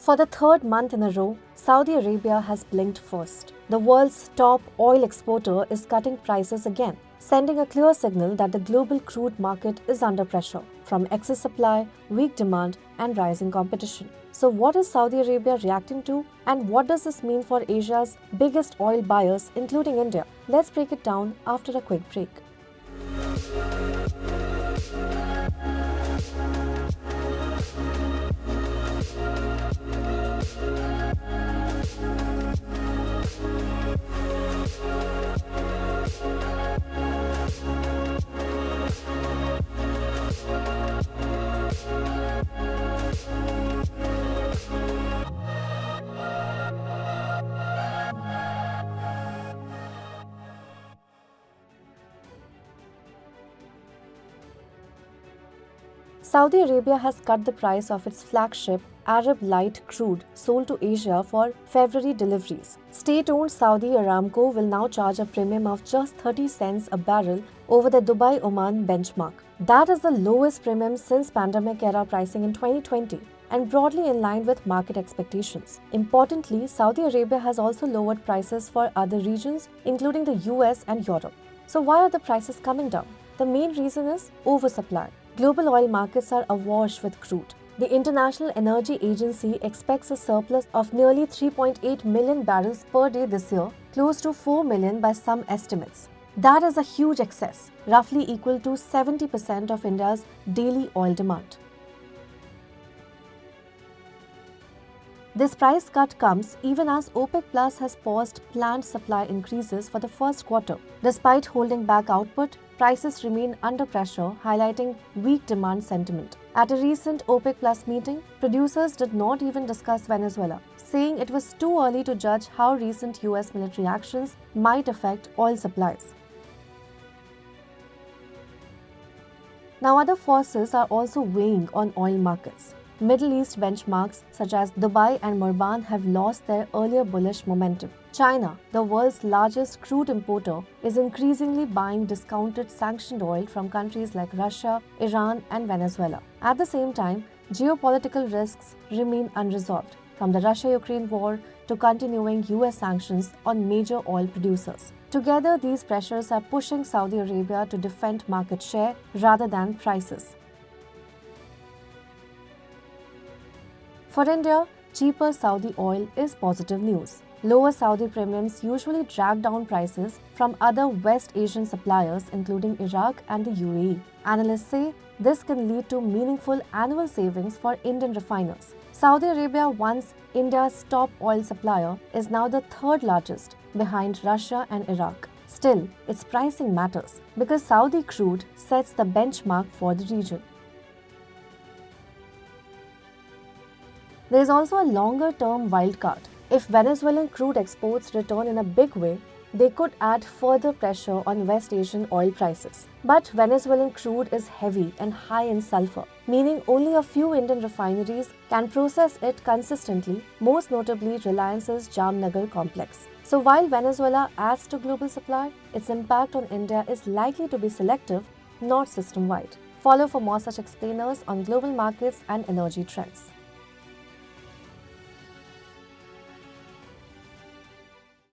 For the third month in a row, Saudi Arabia has blinked first. The world's top oil exporter is cutting prices again, sending a clear signal that the global crude market is under pressure from excess supply, weak demand, and rising competition. So what is Saudi Arabia reacting to, and what does this mean for Asia's biggest oil buyers, including India? Let's break it down after a quick break. Saudi Arabia has cut the price of its flagship Arab Light crude sold to Asia for February deliveries. State-owned Saudi Aramco will now charge a premium of just 30 cents a barrel over the Dubai-Oman benchmark. That is the lowest premium since pandemic-era pricing in 2020 and broadly in line with market expectations. Importantly, Saudi Arabia has also lowered prices for other regions, including the US and Europe. So why are the prices coming down? The main reason is oversupply. Global oil markets are awash with crude. The International Energy Agency expects a surplus of nearly 3.8 million barrels per day this year, close to 4 million by some estimates. That is a huge excess, roughly equal to 70% of India's daily oil demand. This price cut comes even as OPEC Plus has paused planned supply increases for the first quarter. Despite holding back output, prices remain under pressure, highlighting weak demand sentiment. At a recent OPEC Plus meeting, producers did not even discuss Venezuela, saying it was too early to judge how recent US military actions might affect oil supplies. Now, other forces are also weighing on oil markets. Middle East benchmarks such as Dubai and Murban have lost their earlier bullish momentum. China, the world's largest crude importer, is increasingly buying discounted sanctioned oil from countries like Russia, Iran, and Venezuela. At the same time, geopolitical risks remain unresolved, from the Russia-Ukraine war to continuing US sanctions on major oil producers. Together, these pressures are pushing Saudi Arabia to defend market share rather than prices. For India, cheaper Saudi oil is positive news. Lower Saudi premiums usually drag down prices from other West Asian suppliers, including Iraq and the UAE. Analysts say this can lead to meaningful annual savings for Indian refiners. Saudi Arabia, once India's top oil supplier, is now the third largest, behind Russia and Iraq. Still, its pricing matters because Saudi crude sets the benchmark for the region. There is also a longer-term wildcard. If Venezuelan crude exports return in a big way, they could add further pressure on West Asian oil prices. But Venezuelan crude is heavy and high in sulfur, meaning only a few Indian refineries can process it consistently, most notably Reliance's Jamnagar complex. So while Venezuela adds to global supply, its impact on India is likely to be selective, not system-wide. Follow for more such explainers on global markets and energy trends.